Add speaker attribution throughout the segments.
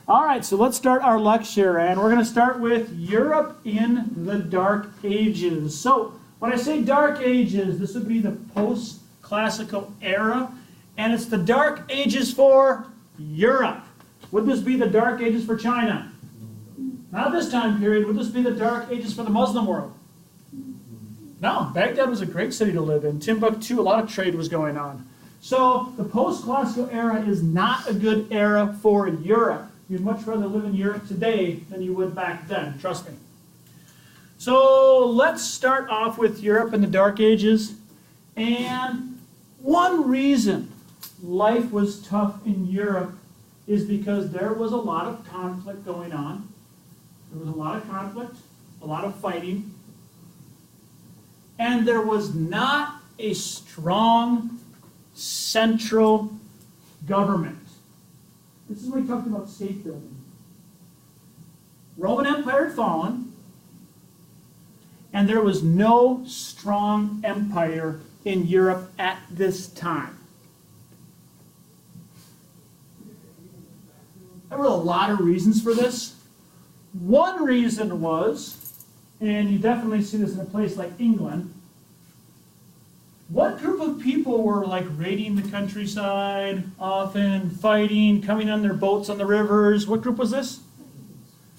Speaker 1: All right, so let's start our lecture, and we're going to start with Europe in the Dark Ages. So when I say Dark Ages, this would be the post-classical era, and it's the Dark Ages for Europe. Would this be the Dark Ages for China? Not this time period. Would this be the Dark Ages for the Muslim world? No, Baghdad was a great city to live in. Timbuktu, a lot of trade was going on. So the post-classical era is not a good era for Europe. You'd much rather live in Europe today than you would back then, trust me. So let's start off with Europe in the Dark Ages. And one reason life was tough in Europe is because there was a lot of conflict going on. There was a lot of conflict, a lot of fighting. And there was not a strong central government. This is when we talked about state building. Roman Empire had fallen, and there was no strong empire in Europe at this time. There were a lot of reasons for this. One reason was, and you definitely see this in a place like England, what group of people were like raiding the countryside, often fighting, coming on their boats on the rivers? What group was this?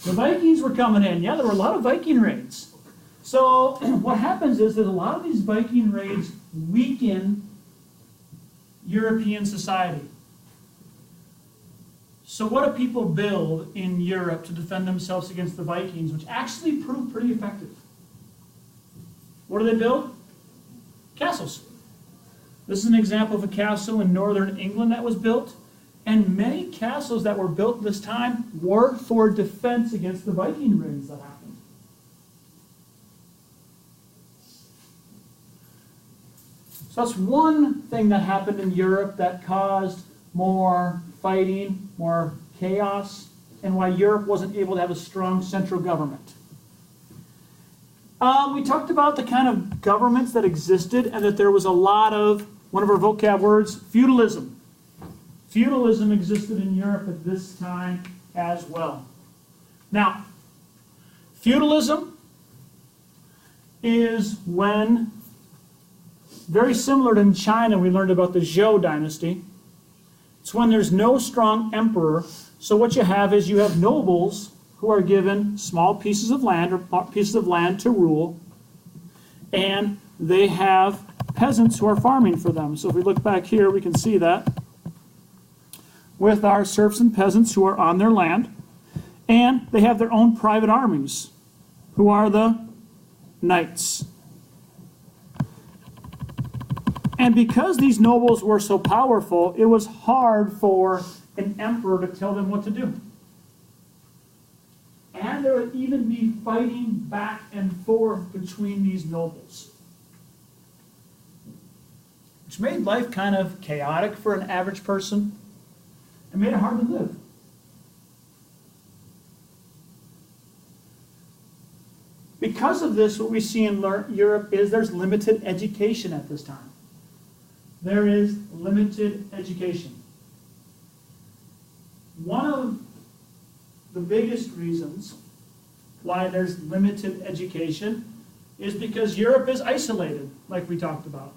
Speaker 1: The Vikings were coming in. Yeah, there were a lot of Viking raids. So what happens is that a lot of these Viking raids weaken European society. So what do people build in Europe to defend themselves against the Vikings, which actually proved pretty effective? What do they build? Castles. This is an example of a castle in northern England that was built, and many castles that were built this time were for defense against the Viking raids that happened. So that's one thing that happened in Europe that caused more fighting, more chaos, and why Europe wasn't able to have a strong central government. We talked about the kind of governments that existed and that there was a lot of, one of our vocab words, feudalism. Feudalism existed in Europe at this time as well. Now, feudalism is when, very similar to in China, we learned about the Zhou dynasty. It's when there's no strong emperor, so what you have is you have nobles who are given small pieces of land or pieces of land to rule, and they have peasants who are farming for them. So if we look back here, we can see that with our serfs and peasants who are on their land, and they have their own private armies, who are the knights. And because these nobles were so powerful, it was hard for an emperor to tell them what to do. And there would even be fighting back and forth between these nobles, which made life kind of chaotic for an average person and made it hard to live. Because of this, what we see in Europe is there's limited education at this time. There is limited education. One of the biggest reasons why there's limited education is because Europe is isolated, like we talked about.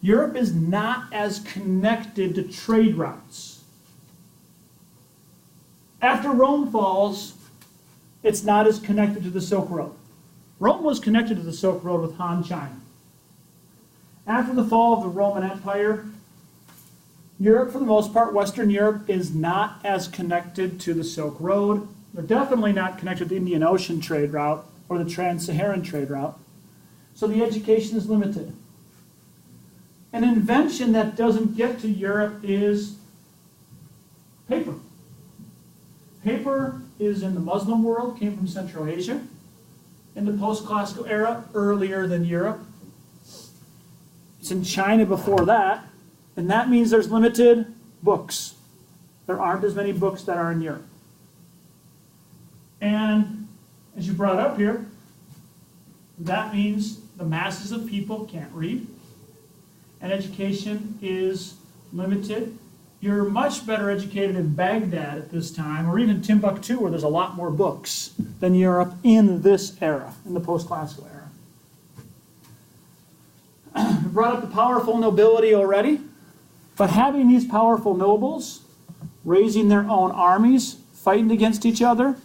Speaker 1: Europe is not as connected to trade routes. After Rome falls, it's not as connected to the Silk Road. Rome was connected to the Silk Road with Han China. After the fall of the Roman Empire, Europe, for the most part, Western Europe, is not as connected to the Silk Road. They're definitely not connected to the Indian Ocean trade route or the Trans-Saharan trade route. So the education is limited. An invention that doesn't get to Europe is paper. Paper is in the Muslim world, came from Central Asia. In the post-classical era, earlier than Europe. It's in China before that. And that means there's limited books. There aren't as many books that are in Europe. And as you brought up here, that means the masses of people can't read, and education is limited, you're much better educated in Baghdad at this time, or even Timbuktu, where there's a lot more books, than Europe in this era, in the post-classical era. We brought up the powerful nobility already, but having these powerful nobles raising their own armies, fighting against each other,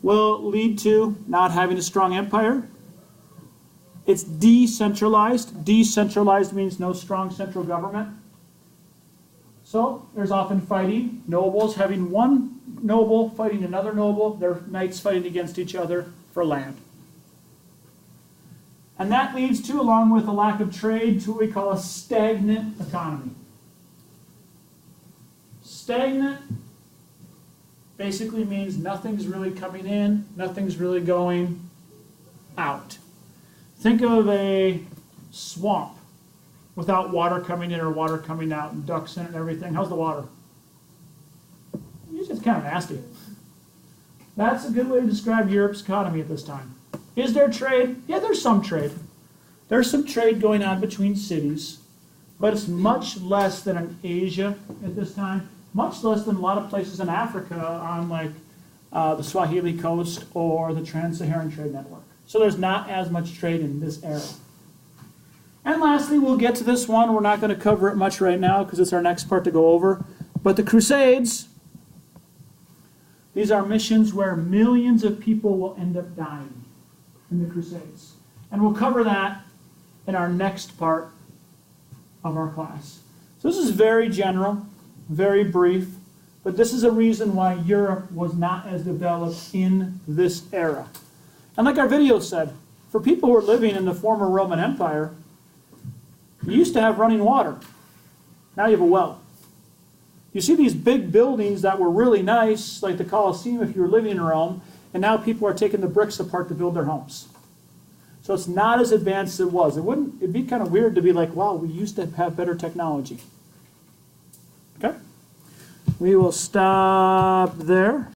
Speaker 1: will lead to not having a strong empire. It's decentralized. Decentralized means no strong central government. So there's often fighting, nobles having one noble fighting another noble, their knights fighting against each other for land. And that leads to, along with a lack of trade, to what we call a stagnant economy. Stagnant basically means nothing's really coming in, nothing's really going out. Think of a swamp without water coming in or water coming out and ducks in it and everything. How's the water? It's just kind of nasty. That's a good way to describe Europe's economy at this time. Is there trade? Yeah, there's some trade. There's some trade going on between cities, but it's much less than in Asia at this time, much less than a lot of places in Africa on like the Swahili coast or the Trans-Saharan Trade Network. So there's not as much trade in this era. And lastly, we'll get to this one. We're not going to cover it much right now because it's our next part to go over. But the Crusades, these are missions where millions of people will end up dying in the Crusades. And we'll cover that in our next part of our class. So this is very general, very brief, but this is a reason why Europe was not as developed in this era. And like our video said, for people who were living in the former Roman Empire, you used to have running water. Now you have a well. You see these big buildings that were really nice, like the Colosseum if you were living in Rome, and now people are taking the bricks apart to build their homes. So it's not as advanced as it was. It'd be kind of weird to be like, wow, we used to have better technology. Okay? We will stop there.